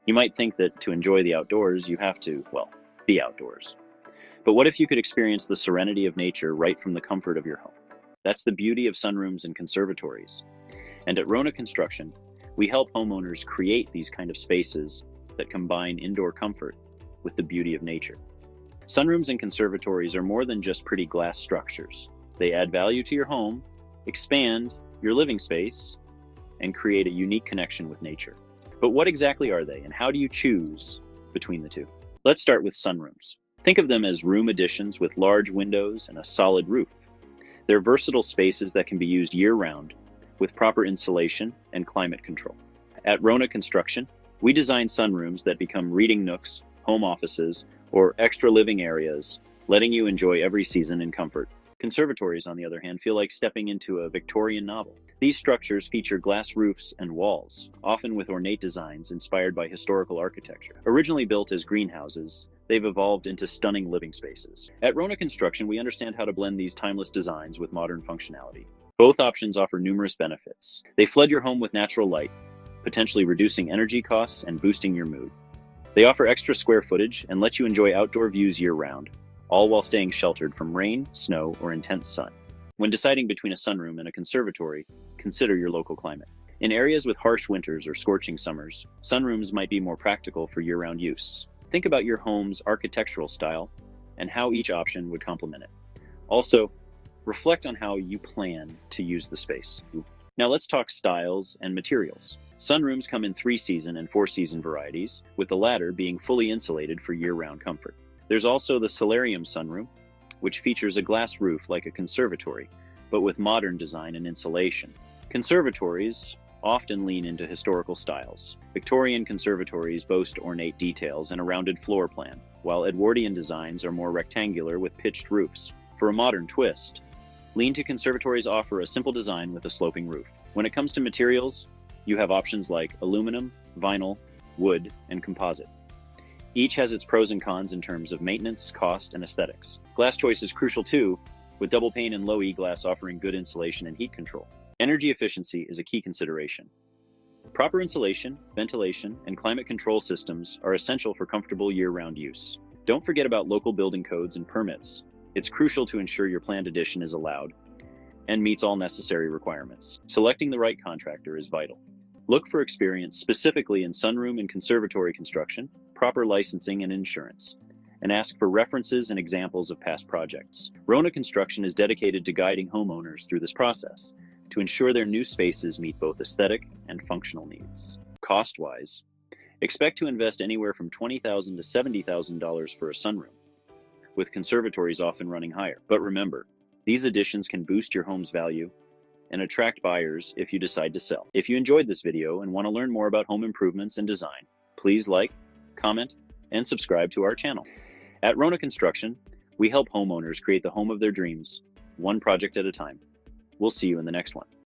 You might think that to enjoy the outdoors, you have to, well, be outdoors. But what if you could experience the serenity of nature right from the comfort of your home? That's the beauty of sunrooms and conservatories. And at Wrona Construction, we help homeowners create these kind of spaces that combine indoor comfort with the beauty of nature. Sunrooms and conservatories are more than just pretty glass structures. They add value to your home, expand your living space, and create a unique connection with nature. But what exactly are they, and how do you choose between the two? Let's start with sunrooms. Think of them as room additions with large windows and a solid roof. They're versatile spaces that can be used year-round with proper insulation and climate control. At Wrona Construction, we design sunrooms that become reading nooks, home offices, or extra living areas, letting you enjoy every season in comfort. Conservatories, on the other hand, feel like stepping into a Victorian novel. These structures feature glass roofs and walls, often with ornate designs inspired by historical architecture. Originally built as greenhouses, they've evolved into stunning living spaces. At Wrona Construction, we understand how to blend these timeless designs with modern functionality. Both options offer numerous benefits. They flood your home with natural light, potentially reducing energy costs and boosting your mood. They offer extra square footage and let you enjoy outdoor views year-round, all while staying sheltered from rain, snow, or intense sun. When deciding between a sunroom and a conservatory, consider your local climate. In areas with harsh winters or scorching summers, sunrooms might be more practical for year-round use. Think about your home's architectural style and how each option would complement it. Also, reflect on how you plan to use the space. Now let's talk styles and materials. Sunrooms come in 3-season and 4-season varieties, with the latter being fully insulated for year-round comfort. There's also the solarium sunroom, which features a glass roof like a conservatory, but with modern design and insulation. Conservatories often lean into historical styles. Victorian conservatories boast ornate details and a rounded floor plan, while Edwardian designs are more rectangular with pitched roofs. For a modern twist, lean-to conservatories offer a simple design with a sloping roof. When it comes to materials, you have options like aluminum, vinyl, wood, and composite. Each has its pros and cons in terms of maintenance, cost, and aesthetics. Glass choice is crucial too, with double pane and low E glass offering good insulation and heat control. Energy efficiency is a key consideration. Proper insulation, ventilation, and climate control systems are essential for comfortable year-round use. Don't forget about local building codes and permits. It's crucial to ensure your planned addition is allowed and meets all necessary requirements. Selecting the right contractor is vital. Look for experience specifically in sunroom and conservatory construction, proper licensing and insurance, and ask for references and examples of past projects. Wrona Construction is dedicated to guiding homeowners through this process to ensure their new spaces meet both aesthetic and functional needs. Cost-wise, expect to invest anywhere from $20,000 to $70,000 for a sunroom, with conservatories often running higher. But remember, these additions can boost your home's value and attract buyers if you decide to sell. If you enjoyed this video and want to learn more about home improvements and design, please like, comment, and subscribe to our channel. At Wrona Construction, we help homeowners create the home of their dreams, one project at a time. We'll see you in the next one.